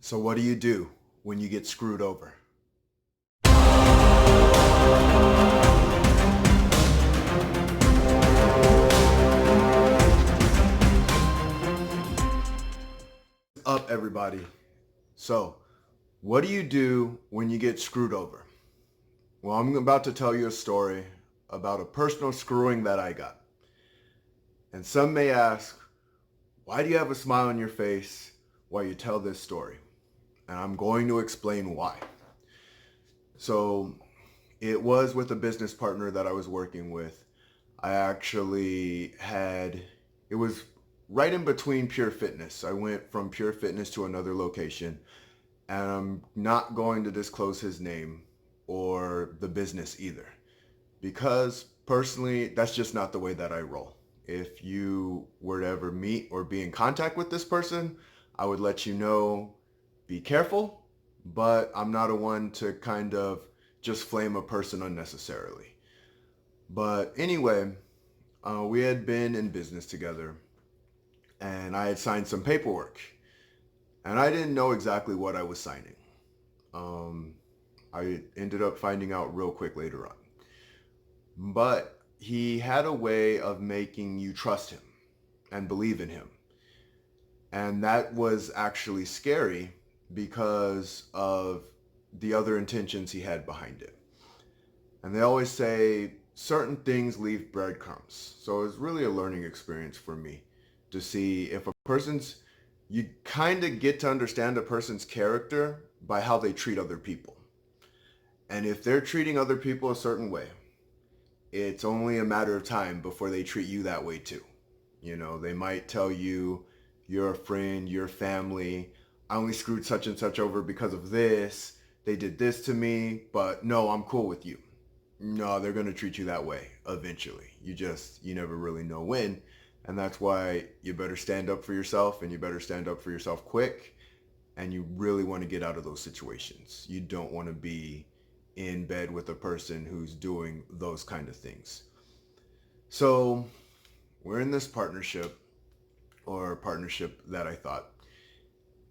So what do you do when you get screwed over? Up, everybody. So, what do you do when you get screwed over? Well, I'm about to tell you a story about a personal screwing that I got. And some may ask, why do you have a smile on your face while you tell this story? And I'm going to explain why. So, it was with a business partner that I was working with. It was right in between Pure Fitness. I went from Pure Fitness to another location, and I'm not going to disclose his name or the business either, because personally, that's just not the way that I roll. If you were to ever meet or be in contact with this person, I would let you know, be careful, but I'm not a one to kind of just flame a person unnecessarily. But anyway, we had been in business together, and I had signed some paperwork, and I didn't know exactly what I was signing. I ended up finding out real quick later on. But he had a way of making you trust him and believe in him. And that was actually scary because of the other intentions he had behind it. And they always say certain things leave breadcrumbs. So it was really a learning experience for me to see if you kind of get to understand a person's character by how they treat other people. And if they're treating other people a certain way, it's only a matter of time before they treat you that way too. You know, they might tell you, you're a friend, your family, I only screwed such and such over because of this. They did this to me, but no, I'm cool with you. No, they're going to treat you that way eventually. You never really know when. And that's why you better stand up for yourself, and you better stand up for yourself quick. And you really want to get out of those situations. You don't want to be in bed with a person who's doing those kind of things. So we're in this partnership that I thought.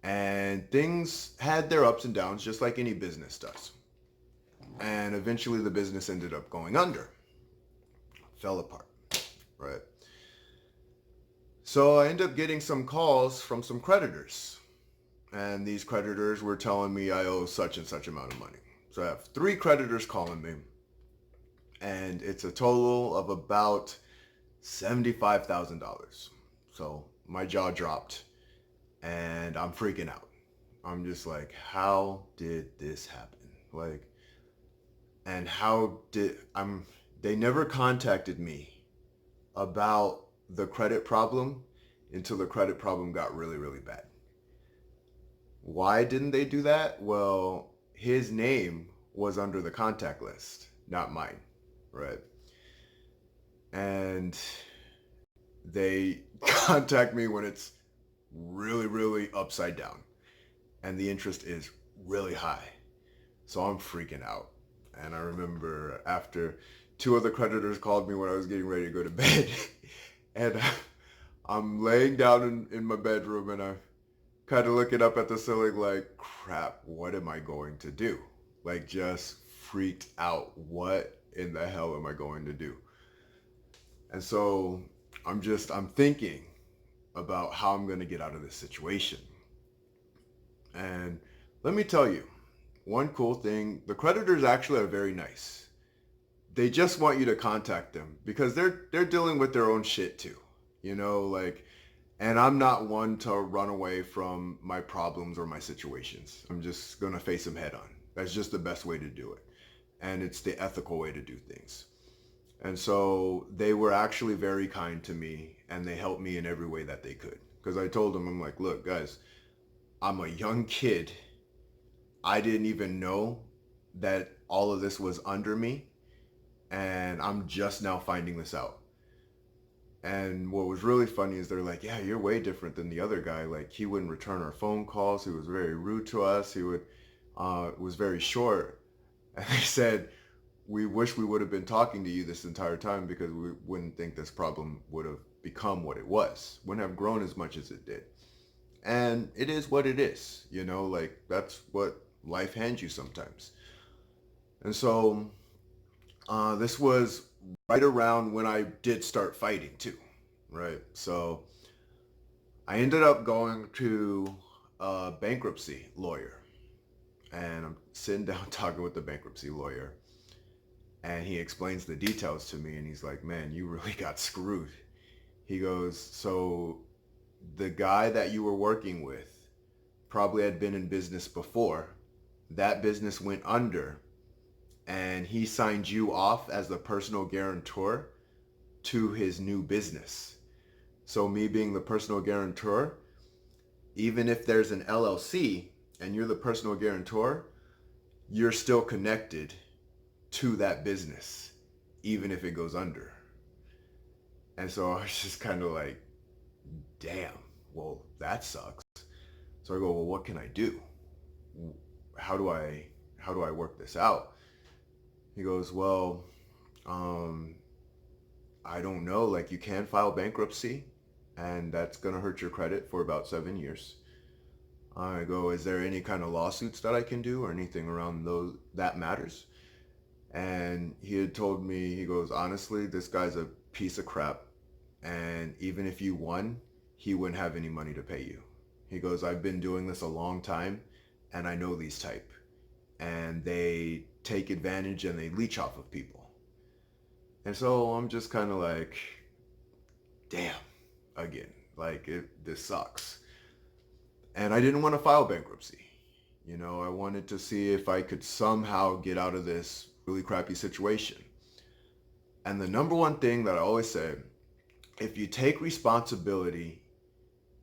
And things had their ups and downs, just like any business does. And eventually the business ended up going under. Fell apart, right? So I ended up getting some calls from some creditors. And these creditors were telling me I owe such and such amount of money. So I have 3 creditors calling me. And it's a total of about $75,000. So my jaw dropped. And I'm freaking out. I'm just like, how did this happen? They never contacted me about the credit problem until the credit problem got really, really bad. Why didn't they do that? Well, his name was under the contact list, not mine, right? And they contact me when it's really, really upside down and the interest is really high. So I'm freaking out. And I remember after 2 other creditors called me when I was getting ready to go to bed, and I'm laying down in my bedroom, and I kind of looking up at the ceiling like, crap, what am I going to do? Like, just freaked out. What in the hell am I going to do? And so I'm thinking about how I'm going to get out of this situation. And let me tell you, one cool thing, the creditors actually are very nice. They just want you to contact them because they're dealing with their own shit too. And I'm not one to run away from my problems or my situations. I'm just going to face them head on. That's just the best way to do it. And it's the ethical way to do things. And so they were actually very kind to me, and they helped me in every way that they could. Because I told them, I'm like, look, guys, I'm a young kid. I didn't even know that all of this was under me, and I'm just now finding this out. And what was really funny is they're like, yeah, you're way different than the other guy. Like, he wouldn't return our phone calls. He was very rude to us. He was very short. And they said, we wish we would have been talking to you this entire time because we wouldn't think this problem would have become what it was. Wouldn't have grown as much as it did. And it is what it is, you know, like that's what life hands you sometimes. And so this was right around when I did start fighting too, right? So I ended up going to a bankruptcy lawyer, and I'm sitting down talking with the bankruptcy lawyer, and he explains the details to me, and he's like, man, you really got screwed. He goes, so the guy that you were working with probably had been in business before. That business went under, and he signed you off as the personal guarantor to his new business. So me being the personal guarantor, even if there's an LLC and you're the personal guarantor, you're still connected to that business, even if it goes under. And so I was just kind of like, damn, well, that sucks. So I go, well, what can I do? How do I work this out? He goes, well, um, I don't know. Like you can file bankruptcy, and that's gonna hurt your credit for about 7 years. I go, is there any kind of lawsuits that I can do or anything around those that matters? And he had told me, he goes, honestly, this guy's a piece of crap. And even if you won, he wouldn't have any money to pay you. He goes, I've been doing this a long time and I know these type. And they take advantage and they leech off of people. And so I'm just kind of like, damn, again, like this sucks. And I didn't want to file bankruptcy. You know, I wanted to see if I could somehow get out of this really crappy situation. And the number one thing that I always say, if you take responsibility,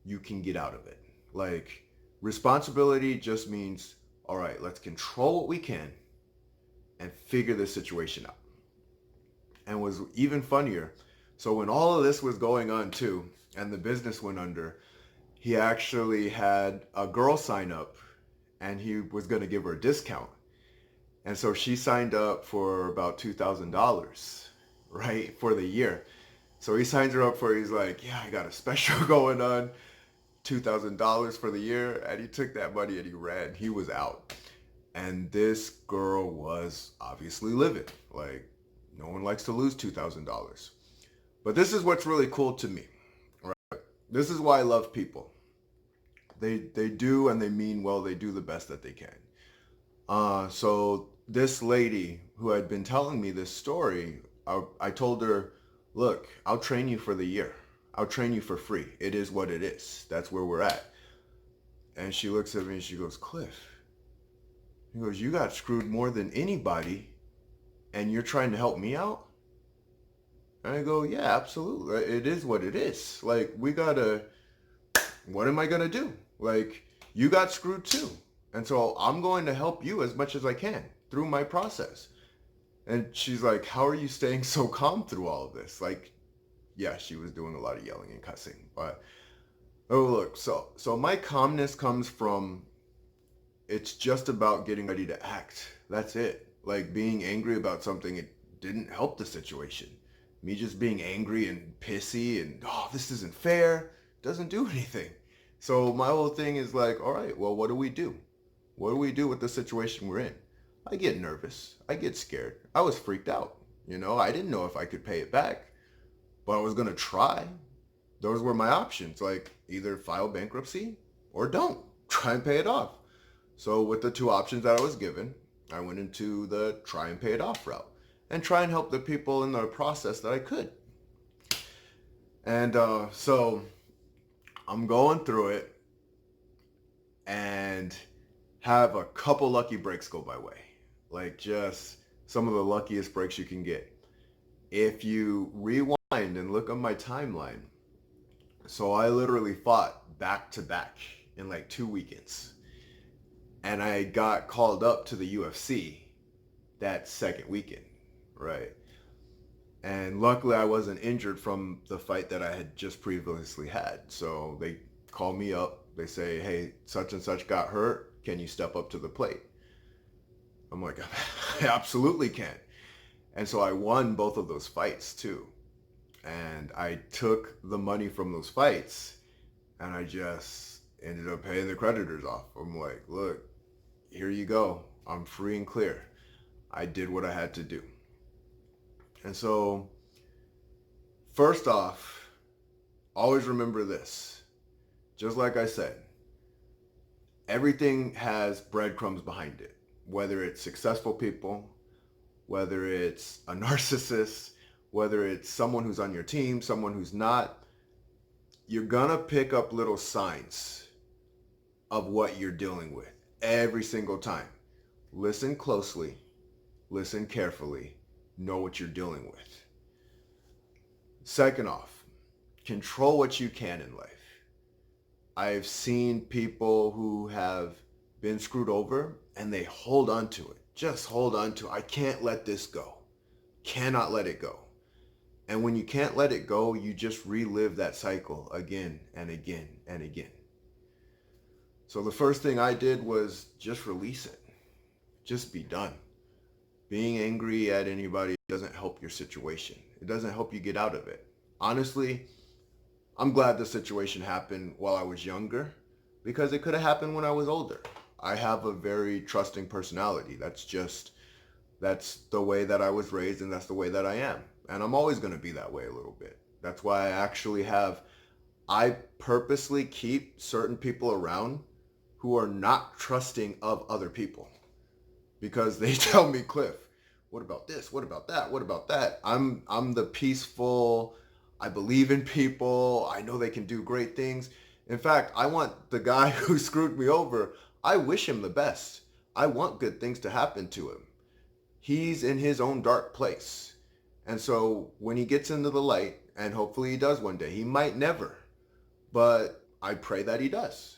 you can get out of it. Like, responsibility just means, all right, let's control what we can and figure this situation out. And was even funnier. So when all of this was going on too, and the business went under, he actually had a girl sign up and he was going to give her a discount. And so she signed up for about $2,000, right, for the year. So he signs her up for, he's like, yeah, I got a special going on, $2,000 for the year. And he took that money and he ran. He was out. And this girl was obviously livid. Like, no one likes to lose $2,000. But this is what's really cool to me, right? This is why I love people. They do and they mean well. They do the best that they can. So this lady who had been telling me this story, I told her, look, I'll train you for the year. I'll train you for free. It is what it is. That's where we're at. And she looks at me and she goes, Cliff, he goes, you got screwed more than anybody and you're trying to help me out? And I go, yeah, absolutely. It is what it is. Like, what am I going to do? Like, you got screwed too. And so I'm going to help you as much as I can through my process. And she's like, how are you staying so calm through all of this? Like, yeah, she was doing a lot of yelling and cussing. But, oh, look, so my calmness comes from, it's just about getting ready to act. That's it. Like, being angry about something, it didn't help the situation. Me just being angry and pissy and, oh, this isn't fair, doesn't do anything. So my whole thing is like, all right, well, what do we do? What do we do with the situation we're in? I get nervous. I get scared. I was freaked out. You know, I didn't know if I could pay it back, but I was going to try. Those were my options. Like, either file bankruptcy or don't. Try and pay it off. So with the two options that I was given, I went into the try and pay it off route and try and help the people in the process that I could. And so I'm going through it and have a couple lucky breaks go my way. Like, just some of the luckiest breaks you can get. If you rewind and look on my timeline, so I literally fought back to back in like 2 weekends. And I got called up to the UFC that second weekend, right? And luckily I wasn't injured from the fight that I had just previously had. So they call me up. They say, hey, such and such got hurt. Can you step up to the plate? I'm like, I absolutely can. And so I won both of those fights too. And I took the money from those fights and I just ended up paying the creditors off. I'm like, look, here you go. I'm free and clear. I did what I had to do. And so, first off, always remember this. Just like I said, everything has breadcrumbs behind it. Whether it's successful people, whether it's a narcissist, whether it's someone who's on your team, someone who's not, you're gonna pick up little signs of what you're dealing with every single time. Listen closely, listen carefully, know what you're dealing with. Second off, control what you can in life. I've seen people who have been screwed over and they hold on to it. Just hold on to it. I can't let this go. Cannot let it go. And when you can't let it go, you just relive that cycle again and again and again. So the first thing I did was just release it. Just be done. Being angry at anybody doesn't help your situation. It doesn't help you get out of it. Honestly, I'm glad the situation happened while I was younger because it could have happened when I was older. I have a very trusting personality. That's the way that I was raised and that's the way that I am. And I'm always going to be that way a little bit. That's why I purposely keep certain people around who are not trusting of other people because they tell me, Cliff, what about this? What about that? What about that? I'm the peaceful, I believe in people. I know they can do great things. In fact, I want the guy who screwed me over, I wish him the best. I want good things to happen to him. He's in his own dark place. And so when he gets into the light, and hopefully he does one day, he might never, but I pray that he does.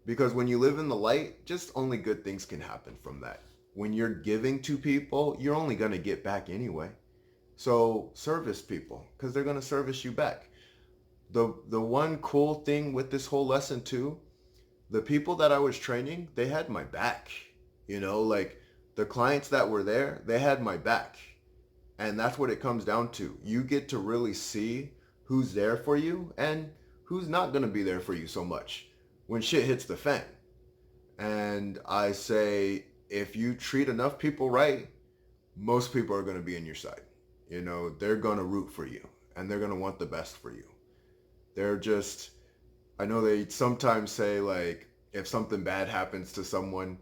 Because when you live in the light, just only good things can happen from that. When you're giving to people, you're only going to get back anyway. So service people, because they're going to service you back. The one cool thing with this whole lesson too, the people that I was training, they had my back. Like the clients that were there, they had my back. And that's what it comes down to. You get to really see who's there for you and who's not going to be there for you so much when shit hits the fan. And I say, if you treat enough people right, most people are going to be on your side. They're going to root for you and they're going to want the best for you. I know they sometimes say like, if something bad happens to someone,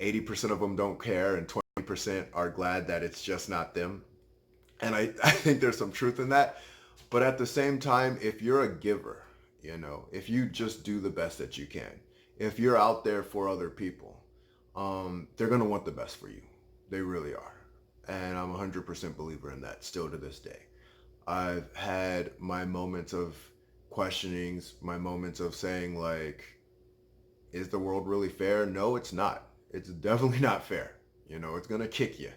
80% of them don't care and 20% are glad that it's just not them. And I think there's some truth in that. But at the same time, if you're a giver, if you just do the best that you can, if you're out there for other people, they're going to want the best for you. They really are. And I'm 100% believer in that still to this day. I've had my moments of questionings, my moments of saying like, is the world really fair? No, it's not. It's definitely not fair. It's going to kick you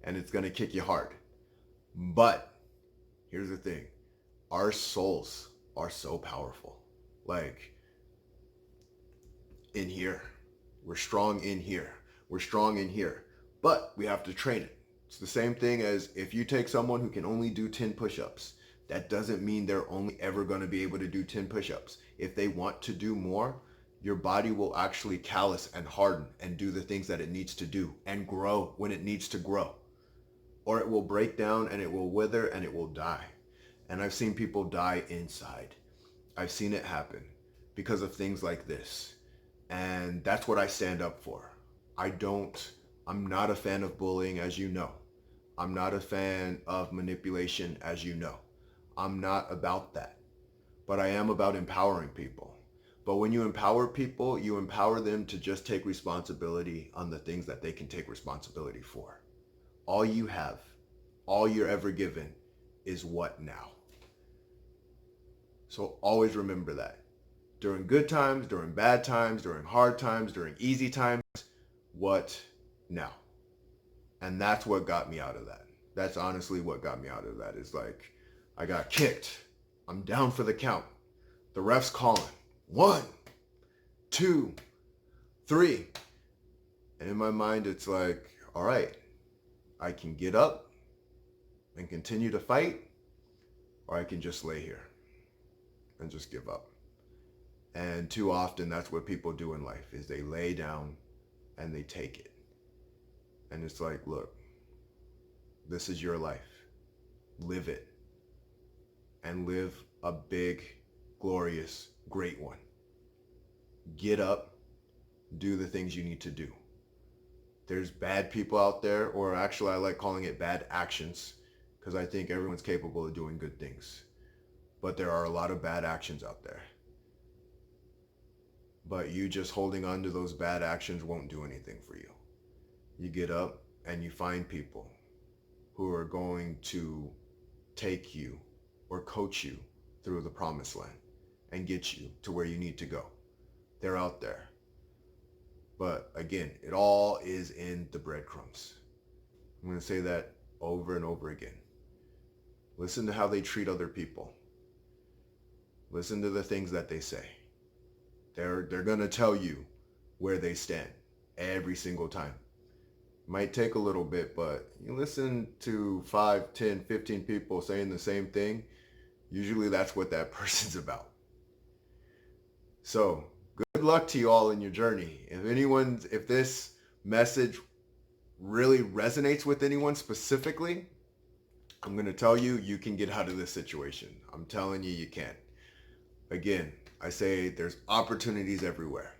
and it's going to kick you hard. But here's the thing. Our souls are so powerful. Like in here, we're strong in here. We're strong in here, but we have to train it. It's the same thing as if you take someone who can only do 10 push-ups, that doesn't mean they're only ever going to be able to do 10 push-ups. If they want to do more, your body will actually callous and harden and do the things that it needs to do and grow when it needs to grow. Or it will break down and it will wither and it will die. And I've seen people die inside. I've seen it happen because of things like this. And that's what I stand up for. I'm not a fan of bullying, as you know. I'm not a fan of manipulation, as you know. I'm not about that. But I am about empowering people. But when you empower people, you empower them to just take responsibility on the things that they can take responsibility for. All you have, all you're ever given is what now? So always remember that. During good times, during bad times, during hard times, during easy times, what now? And that's what got me out of that. That's honestly what got me out of that. Is like, I got kicked. I'm down for the count. The ref's calling. 1, 2, 3. And in my mind, it's like, all right, I can get up and continue to fight, or I can just lay here and just give up. And too often that's what people do in life is they lay down and they take it. And it's like, look, this is your life. Live it. And live a big, glorious, great one. Get up, do the things you need to do. There's bad people out there, or actually I like calling it bad actions, because I think everyone's capable of doing good things. But there are a lot of bad actions out there. But you just holding on to those bad actions won't do anything for you. You get up and you find people who are going to take you or coach you through the promised land and get you to where you need to go. They're out there. But again, it all is in the breadcrumbs. I'm going to say that over and over again. Listen to how they treat other people. Listen to the things that they say. They're going to tell you where they stand every single time. Might take a little bit, but you listen to 5, 10, 15 people saying the same thing, usually that's what that person's about. So, good luck to you all in your journey. If this message really resonates with anyone specifically, I'm going to tell you, you can get out of this situation. I'm telling you, you can. Again, I say there's opportunities everywhere.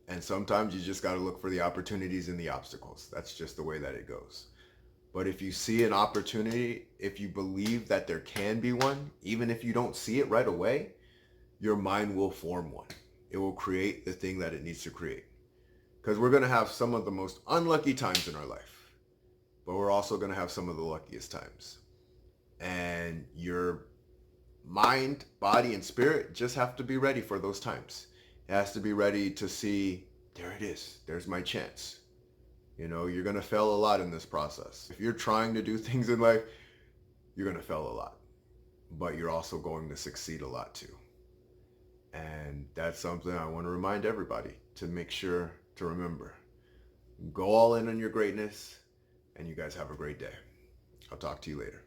And sometimes you just got to look for the opportunities in the obstacles. That's just the way that it goes. But if you see an opportunity, if you believe that there can be one, even if you don't see it right away, your mind will form one. It will create the thing that it needs to create. Because we're going to have some of the most unlucky times in our life, but we're also going to have some of the luckiest times. And your mind, body, and spirit just have to be ready for those times. It has to be ready to see, there it is. There's my chance. You know, you're going to fail a lot in this process. If you're trying to do things in life, you're going to fail a lot, but you're also going to succeed a lot too. And that's something I want to remind everybody to make sure to remember. Go all in on your greatness, and you guys have a great day. I'll talk to you later.